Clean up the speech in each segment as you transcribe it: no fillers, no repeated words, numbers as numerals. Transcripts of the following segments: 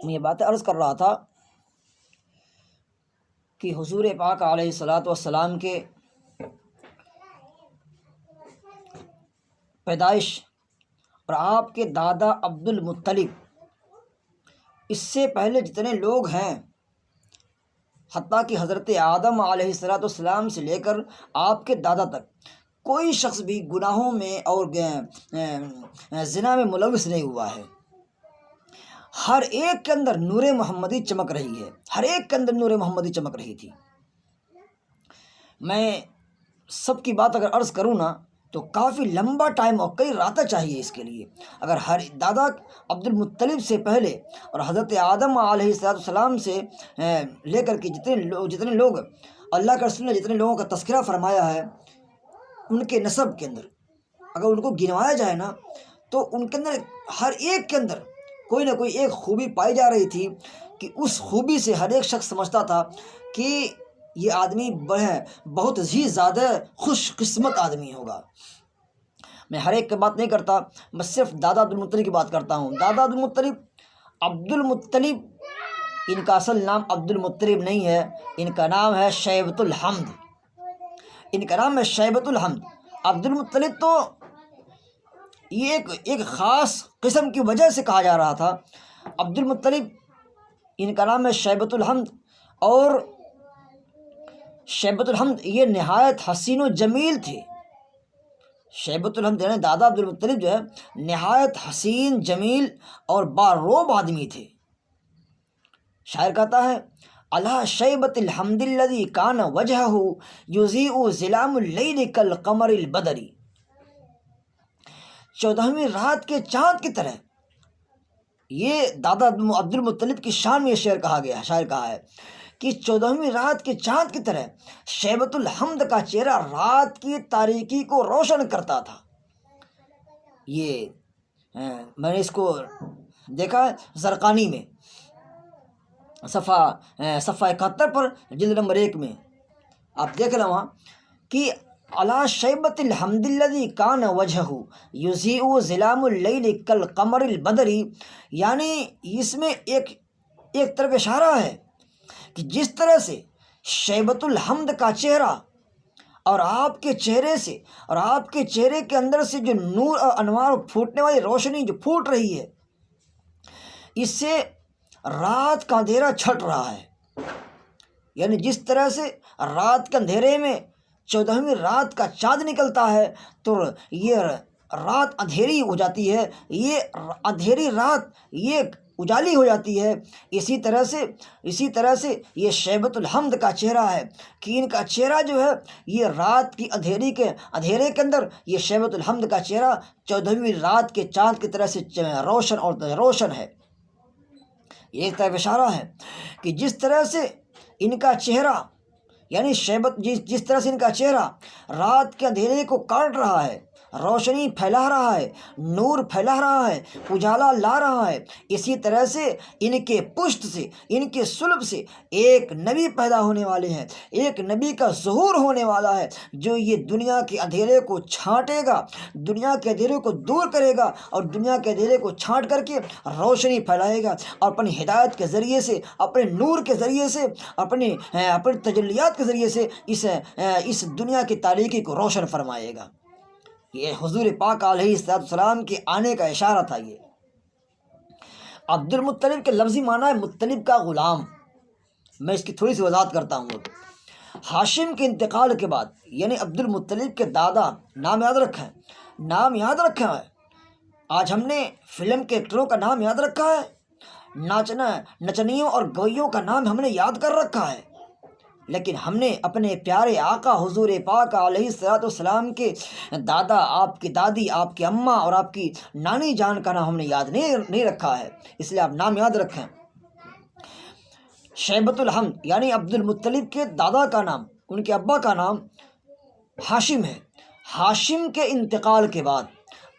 میں یہ باتیں عرض کر رہا تھا کہ حضور پاک علیہ الصلاۃ والسلام کے پیدائش اور آپ کے دادا عبد المطلب، اس سے پہلے جتنے لوگ ہیں، حتیٰ کہ حضرت آدم علیہ الصلاۃ والسلام سے لے کر آپ کے دادا تک کوئی شخص بھی گناہوں میں اور زنا میں ملوث نہیں ہوا ہے۔ ہر ایک کے اندر نور محمدی چمک رہی ہے، ہر ایک کے اندر نور محمدی چمک رہی تھی۔ میں سب کی بات اگر عرض کروں نا تو کافی لمبا ٹائم اور کئی راتیں چاہیے اس کے لیے۔ اگر ہر دادا عبد المطلب سے پہلے اور حضرت آدم علیہ السلام سے لے کر کے جتنے لوگ اللہ کے رسول نے جتنے لوگوں کا تذکرہ فرمایا ہے، ان کے نسب کے اندر اگر ان کو گنوایا جائے نا تو ان کے اندر ہر ایک کے اندر کوئی نہ کوئی ایک خوبی پائی جا رہی تھی کہ اس خوبی سے ہر ایک شخص سمجھتا تھا کہ یہ آدمی بہت ہی زیادہ خوش قسمت آدمی ہوگا۔ میں ہر ایک کی بات نہیں کرتا، بس صرف دادا عبد المطلب کی بات کرتا ہوں۔ دادا عبد المطلب ان کا اصل نام عبد المطلب نہیں ہے، ان کا نام ہے شیبۃ الحمد۔ ان کا نام ہے شیبۃ الحمد۔ عبد المطلب تو یہ ایک خاص قسم کی وجہ سے کہا جا رہا تھا۔ عبد المطلب ان کا نام ہے شیبۃ الحمد، اور شیبۃ الحمد یہ نہایت حسین و جمیل تھے۔ شیبۃ الحمد یعنی دادا عبد المطلب جو ہے نہایت حسین، جمیل اور باروب آدمی تھے۔ شاعر کہتا ہے علی شیبۃ الحمد الذی کان وجہہ یضیء ظلام اللیل کالقمر البدری۔ 14ویں رات کے چاند کی طرح، یہ دادا عبد المطلب کی شان میں یہ شاعر کہا ہے کہ 14ویں رات کے چاند کی طرح شیبۃ الحمد کا چہرہ رات کی تاریکی کو روشن کرتا تھا۔ یہ میں نے اس کو دیکھا ہے زرقانی میں صفحہ 71 پر جلد نمبر 1 میں، آپ دیکھ لیں وہاں کہ علی شیبۃ الحمد الذی کان وجہہ یضیء ظلام اللیل کالقمر البدری، یعنی اس میں ایک طرف اشارہ ہے کہ جس طرح سے شیبۃ الحمد کا چہرہ اور آپ کے چہرے سے اور آپ کے چہرے کے اندر سے جو نور اور انوار پھوٹنے والی روشنی جو پھوٹ رہی ہے، اس سے رات کا اندھیرا چھٹ رہا ہے۔ یعنی جس طرح سے رات کے اندھیرے میں 14ویں رات کا چاند نکلتا ہے تو یہ رات اندھیری ہو جاتی ہے، یہ اندھیری رات یہ اجالی ہو جاتی ہے، اسی طرح سے یہ شیبۃ الحمد کا چہرہ ہے کہ ان کا چہرہ جو ہے یہ رات کی اندھیرے کے اندر یہ شیبۃ الحمد کا چہرہ 14ویں رات کے چاند کی طرح سے روشن ہے۔ یہ ایک طرف اشارہ ہے کہ جس طرح سے ان کا چہرہ یعنی جس طرح سے ان کا چہرہ رات کے اندھیرے کو کاٹ رہا ہے، روشنی پھیلا رہا ہے، نور پھیلا رہا ہے، اجالا لا رہا ہے، اسی طرح سے ان کے پشت سے، ان کے صلب سے ایک نبی پیدا ہونے والے ہیں، ایک نبی کا ظہور ہونے والا ہے جو یہ دنیا کے اندھیرے کو چھانٹے گا، دنیا کے اندھیرے کو دور کرے گا اور دنیا کے اندھیرے کو چھانٹ کر کے روشنی پھیلائے گا، اور اپنی ہدایت کے ذریعے سے، اپنے نور کے ذریعے سے، اپنی تجلیات کے ذریعے سے اس دنیا کی تاریکی کو روشن فرمائے گا۔ یہ حضور پاک علیہ السلام کے آنے کا اشارہ تھا۔ یہ عبد المطلب کے لفظی معنی ہے مطلب کا غلام۔ میں اس کی تھوڑی سی وضاحت کرتا ہوں۔ ہاشم کے انتقال کے بعد یعنی عبد المطلب کے دادا، نام یاد رکھیں آج ہم نے فلم کے ایکٹروں کا نام یاد رکھا ہے، نچنیوں اور گویوں کا نام ہم نے یاد کر رکھا ہے، لیکن ہم نے اپنے پیارے آقا حضور پاک علیہ السلام کے دادا، آپ کی دادی، آپ کی اماں اور آپ کی نانی جان کا نام ہم نے یاد نہیں رکھا ہے، اس لیے آپ نام یاد رکھیں۔ شیبۃ الحمد یعنی عبد المطلب کے دادا کا نام، ان کے ابا کا نام ہاشم ہے۔ ہاشم کے انتقال کے بعد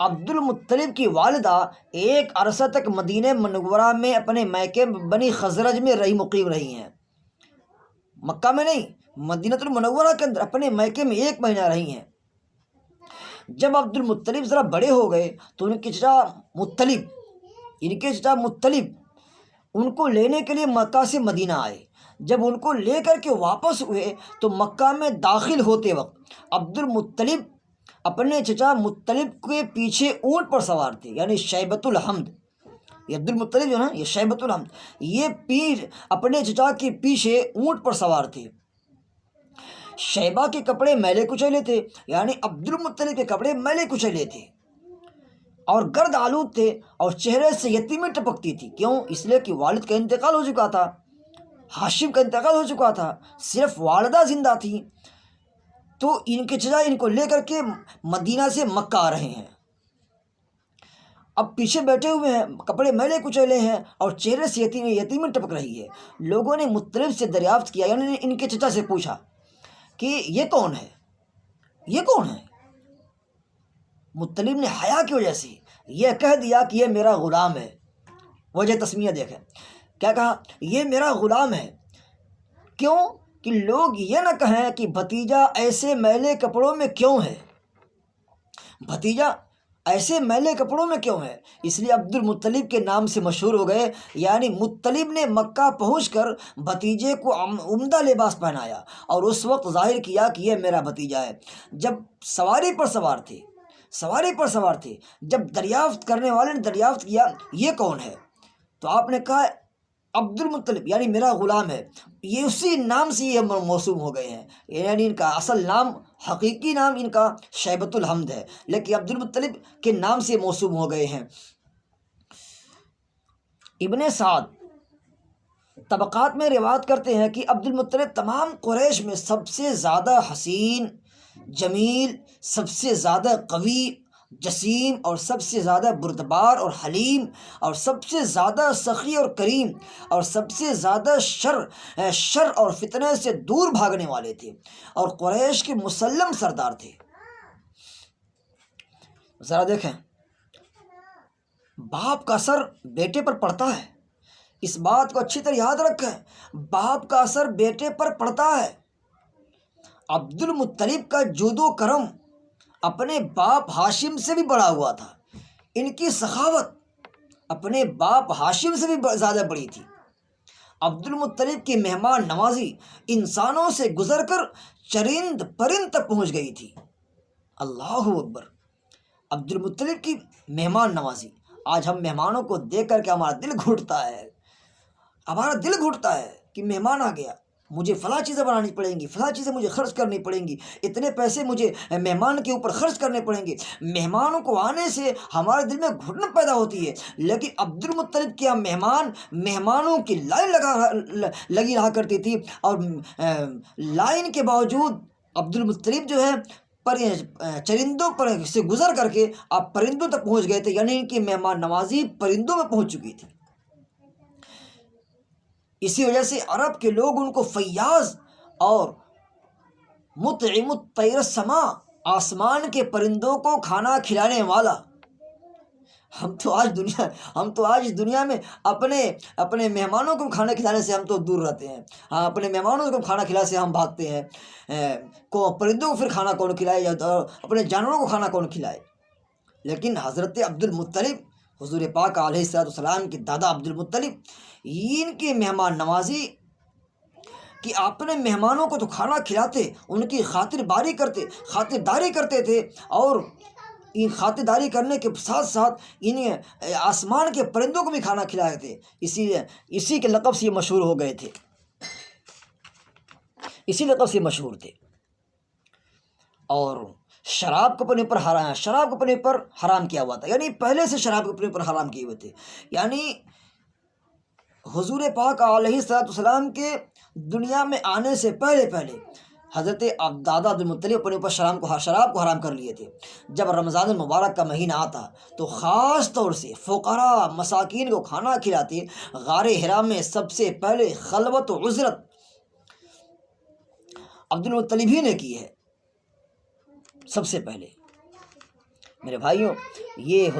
عبد المطلب کی والدہ ایک عرصہ تک مدینہ منورہ میں اپنے میکے بنی خزرج میں مقیم رہی ہیں، مکہ میں نہیں، مدینہ المنورہ کے اندر اپنے میکے میں 1 مہینہ رہی ہیں۔ جب عبد المطلب ذرا بڑے ہو گئے تو ان کے چچا مطلب ان کو لینے کے لیے مکہ سے مدینہ آئے۔ جب ان کو لے کر کے واپس ہوئے تو مکہ میں داخل ہوتے وقت عبد المطلب اپنے چچا مطلب کے پیچھے اونٹ پر سوار تھے، یعنی شیبۃ الحمد، یہ عبد المطلب جو نا یہ شیبۃ الحمد، یہ پیر اپنے چچا کے پیچھے اونٹ پر سوار تھے۔ شیبہ کے کپڑے میلے کچیلے تھے، یعنی عبد المطلب کے کپڑے میلے کچیلے تھے اور گرد آلود تھے، اور چہرے سے یتیمی ٹپکتی تھی۔ کیوں؟ اس لیے کہ والد کا انتقال ہو چکا تھا، ہاشم کا انتقال ہو چکا تھا، صرف والدہ زندہ تھی۔ تو ان کے چچا ان کو لے کر کے مدینہ سے مکہ آ رہے ہیں، اب پیچھے بیٹھے ہوئے ہیں، کپڑے میلے کچیلے ہیں اور چہرے سے یتیمی ٹپک رہی ہے۔ لوگوں نے مطلب سے دریافت کیا، یعنی ان کے چچا سے پوچھا کہ یہ کون ہے، یہ کون ہے؟ مطلب نے حیا کی وجہ سے یہ کہہ دیا کہ یہ میرا غلام ہے۔ وجہ تسمیہ دیکھیں، کیا کہا؟ یہ میرا غلام ہے۔ کیوں؟ کہ لوگ یہ نہ کہیں کہ بھتیجا ایسے میلے کپڑوں میں کیوں ہے، بھتیجا ایسے میلے کپڑوں میں کیوں ہے۔ اس لیے عبد المطلب کے نام سے مشہور ہو گئے، یعنی مطلب نے مکہ پہنچ کر بھتیجے کو عمدہ لباس پہنایا اور اس وقت ظاہر کیا کہ یہ میرا بھتیجا ہے۔ جب سواری پر سوار تھے، جب دریافت کرنے والے نے دریافت کیا یہ کون ہے، تو آپ نے کہا عبد المطلب، یعنی میرا غلام ہے۔ یہ اسی نام سے یہ موسوم ہو گئے ہیں، یعنی ان کا اصل نام، حقیقی نام ان کا شیبۃ الحمد ہے، لیکن عبد المطلب کے نام سے موسوم ہو گئے ہیں۔ ابن سعد طبقات میں روایت کرتے ہیں کہ عبد المطلب تمام قریش میں سب سے زیادہ حسین، جمیل، سب سے زیادہ قوی، جسیم اور سب سے زیادہ بردبار اور حلیم اور سب سے زیادہ سخی اور کریم اور سب سے زیادہ شر اور فتنہ سے دور بھاگنے والے تھے اور قریش کے مسلم سردار تھے۔ ذرا دیکھیں، باپ کا اثر بیٹے پر پڑتا ہے، اس بات کو اچھی طرح یاد رکھیں، باپ کا اثر بیٹے پر پڑتا ہے۔ عبد المطلب کا جود و کرم اپنے باپ ہاشم سے بھی بڑا ہوا تھا، ان کی سخاوت اپنے باپ ہاشم سے بھی زیادہ بڑی تھی۔ عبد المطلب کی مہمان نوازی انسانوں سے گزر کر چرند پرند تک پہنچ گئی تھی۔ اللہ اکبر! عبد المطلب کی مہمان نوازی، آج ہم مہمانوں کو دیکھ کر کے ہمارا دل گھٹتا ہے کہ مہمان آ گیا، مجھے فلاں چیزیں بنانی پڑیں گی، فلاں چیزیں مجھے خرچ کرنی پڑیں گی، اتنے پیسے مجھے مہمان کے اوپر خرچ کرنے پڑیں گے۔ مہمانوں کو آنے سے ہمارے دل میں گھٹن پیدا ہوتی ہے، لیکن عبد المطلب کے یہاں مہمانوں کی لائن لگی رہا کرتی تھی، اور لائن کے باوجود عبد المطلب جو ہے چرندوں پر سے گزر کر کے آپ پرندوں تک پہنچ گئے تھے، یعنی ان کی مہمان نوازی پرندوں میں پہنچ چکی تھی۔ اسی وجہ سے عرب کے لوگ ان کو فیاض اور مطعم الطیر السما، آسمان کے پرندوں کو کھانا کھلانے والا۔ ہم تو آج اس دنیا میں اپنے مہمانوں کو کھانا کھلانے سے ہم تو دور رہتے ہیں، ہاں اپنے مہمانوں کو کھانا کھلانے سے ہم بھاگتے ہیں۔ پرندوں کو پھر کھانا کون کھلائے، یا اپنے جانوروں کو کھانا کون کھلائے؟ لیکن حضرت عبد المطلب، حضور پاک علیہ السلام کے دادا عبد المطلب، ان کی مہمان نوازی کہ اپنے مہمانوں کو تو کھانا کھلاتے، ان کی خاطرداری کرتے تھے، اور ان خاطرداری کرنے کے ساتھ ساتھ انہیں آسمان کے پرندوں کو بھی کھانا کھلائے تھے، اسی کے لقب سے یہ مشہور ہو گئے تھے، اسی لقب سے مشہور تھے۔ اور شراب کو اپنے پر حرام کیا ہوا تھا، یعنی پہلے سے شراب کو اپنے پر حرام کیے ہوئے تھے، یعنی حضور پاک علیہ السلام کے دنیا میں آنے سے پہلے حضرت دادا عبد المطلب اپنے اوپر شراب کو حرام کر لیے تھے۔ جب رمضان المبارک کا مہینہ آتا تو خاص طور سے فقراء مساکین کو کھانا کھلاتے۔ غار حرا میں سب سے پہلے خلوت و عزلت عبد المطلب ہی نے کی ہے، سب سے پہلے۔ میرے بھائیوں، یہ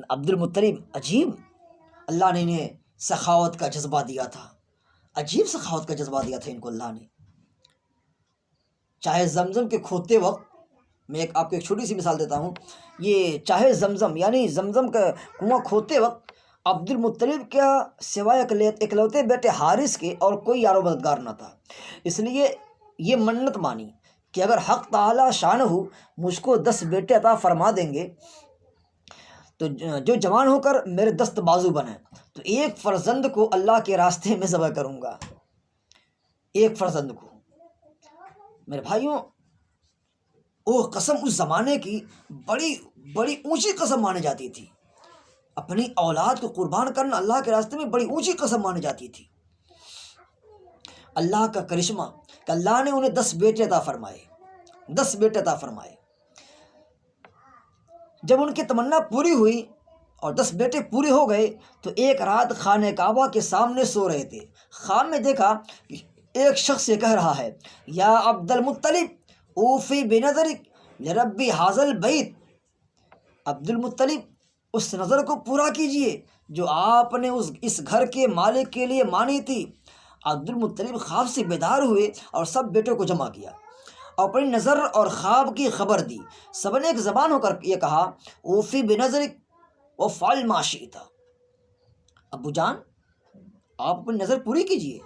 عبد المطلب عجیب، اللہ نے انہیں سخاوت کا جذبہ دیا تھا، عجیب سخاوت کا جذبہ دیا تھا ان کو اللہ نے۔ چاہے زمزم کے کھودتے وقت میں آپ کو ایک چھوٹی سی مثال دیتا ہوں. یہ چاہے زمزم یعنی زمزم کا کنواں کھودتے وقت عبد المطلب کیا سوائے اکلوتے بیٹے حارث کے اور کوئی یار و مددگار نہ تھا. اس لیے یہ منت مانی کہ اگر حق تعالی شانہ مجھ کو 10 بیٹے عطا فرما دیں گے تو جو جوان ہو کر میرے دست بازو بنے، تو ایک فرزند کو اللہ کے راستے میں ذبح کروں گا. ایک فرزند کو. میرے بھائیوں، وہ قسم اس زمانے کی بڑی بڑی اونچی قسم مانی جاتی تھی. اپنی اولاد کو قربان کرنا اللہ کے راستے میں بڑی اونچی قسم مانی جاتی تھی. اللہ کا کرشمہ کہ اللہ نے انہیں 10 بیٹے عطا فرمائے. 10 بیٹے عطا فرمائے. جب ان کی تمنا پوری ہوئی اور 10 بیٹے پورے ہو گئے تو ایک رات خانہ کعبہ کے سامنے سو رہے تھے. خواب میں دیکھا کہ ایک شخص یہ کہہ رہا ہے، یا عبد المطلب اوفی بنظرک لربی حاضل بیت. عبد المطلب اس نظر کو پورا کیجئے جو آپ نے اس گھر کے مالک کے لیے مانی تھی. عبد المطلب خواب سے بیدار ہوئے اور سب بیٹوں کو جمع کیا اور اپنی نظر اور خواب کی خبر دی. سب نے ایک زبان ہو کر یہ کہا، اوفی بنظرک وفعل ما شئت. ابو جان آپ اپنی نظر پوری کیجئے.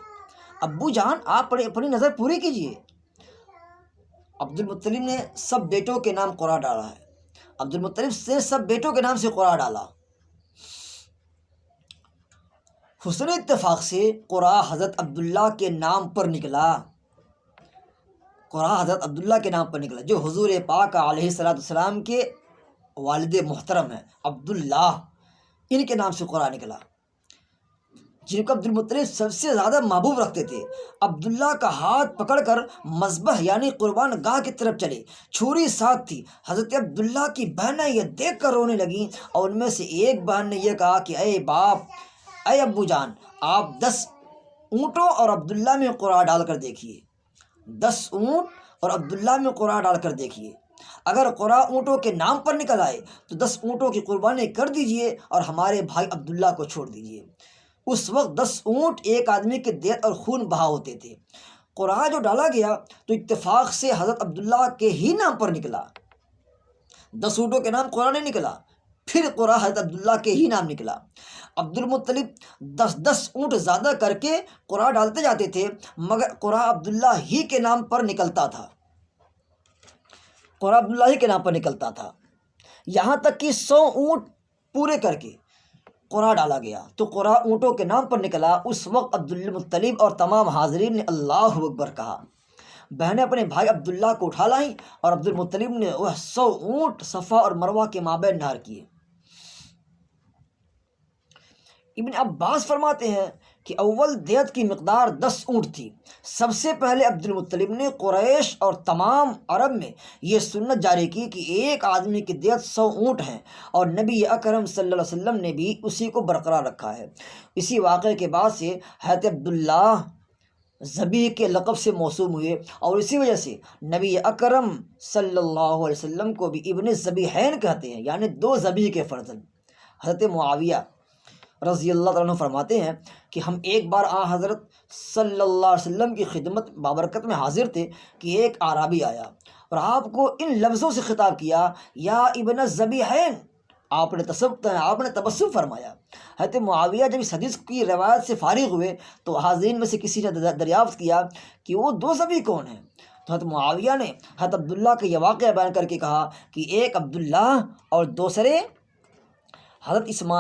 ابو جان آپ اپنی نظر پوری کیجئے. عبد المطلب نے سب بیٹوں کے نام قرآن ڈالا ہے. عبد المطلب سے سب بیٹوں کے نام سے قرآن ڈالا. حسن اتفاق سے قرآن حضرت عبداللہ کے نام پر نکلا. قرآن حضرت عبداللہ کے نام پر نکلا جو حضور پاک علیہ السلام کے والد محترم ہیں. عبداللہ ان کے نام سے قرآن نکلا، جن کو عبد المطلب سب سے زیادہ محبوب رکھتے تھے. عبداللہ کا ہاتھ پکڑ کر مذبح یعنی قربان گاہ کی طرف چلے. چھری ساتھ تھی. حضرت عبداللہ کی بہنیں یہ دیکھ کر رونے لگیں اور ان میں سے ایک بہن نے یہ کہا کہ اے باپ، اے ابو جان، آپ 10 اونٹوں اور عبداللہ میں قرآن ڈال کر دیکھیے. 10 اونٹ اور عبداللہ میں قرآن ڈال کر دیکھیے. اگر قرآن اونٹوں کے نام پر نکل آئے تو 10 اونٹوں کی قربانی کر دیجئے اور ہمارے بھائی عبداللہ کو چھوڑ دیجئے. اس وقت 10 اونٹ ایک آدمی کے دیت اور خون بہا ہوتے تھے. قرآن جو ڈالا گیا تو اتفاق سے حضرت عبداللہ کے ہی نام پر نکلا. 10 اونٹوں کے نام قرآن نہیں نکلا، پھر قرآن حضرت عبداللہ کے ہی نام نکلا. عبد المطلب 10 اونٹ زیادہ کر کے قرآن ڈالتے جاتے تھے مگر قرآن عبداللہ ہی کے نام پر نکلتا تھا. قرآن عبداللہ ہی کے نام پر نکلتا تھا. یہاں تک کہ 100 اونٹ پورے کر کے قرآن ڈالا گیا تو قرآن اونٹوں کے نام پر نکلا. اس وقت عبد المطلب اور تمام حاضرین نے اللہ اکبر کہا. بہنیں اپنے بھائی عبداللہ کو اٹھا لائیں اور عبد المطلب نے وہ 100 اونٹ صفا اور مروہ کے مابین نہر کیے. ابن عباس فرماتے ہیں کہ اول دیت کی مقدار 10 اونٹ تھی. سب سے پہلے عبد المطلب نے قریش اور تمام عرب میں یہ سنت جاری کی کہ ایک آدمی کی دیت 100 اونٹ ہیں، اور نبی اکرم صلی اللہ علیہ وسلم نے بھی اسی کو برقرار رکھا ہے. اسی واقعے کے بعد سے حضرت عبداللہ ذبیح کے لقب سے موسوم ہوئے اور اسی وجہ سے نبی اکرم صلی اللہ علیہ وسلم کو بھی ابن ذبیحین کہتے ہیں، یعنی 2 ذبیح کے فرزند. حضرت معاویہ رضی اللہ عنہ فرماتے ہیں کہ ہم ایک بار حضرت صلی اللہ علیہ وسلم کی خدمت بابرکت میں حاضر تھے کہ ایک اعرابی آیا اور آپ کو ان لفظوں سے خطاب کیا، یا ابن الذبیحین. آپ نے تبسم فرمایا. حضرت معاویہ جب اس حدیث کی روایت سے فارغ ہوئے تو حاضرین میں سے کسی نے دریافت کیا کہ وہ 2 ذبیح کون ہیں. تو حضرت معاویہ نے حضرت عبداللہ کا یہ واقعہ بیان کر کے کہا کہ ایک عبداللہ اور دوسرے حضرت اسماعیل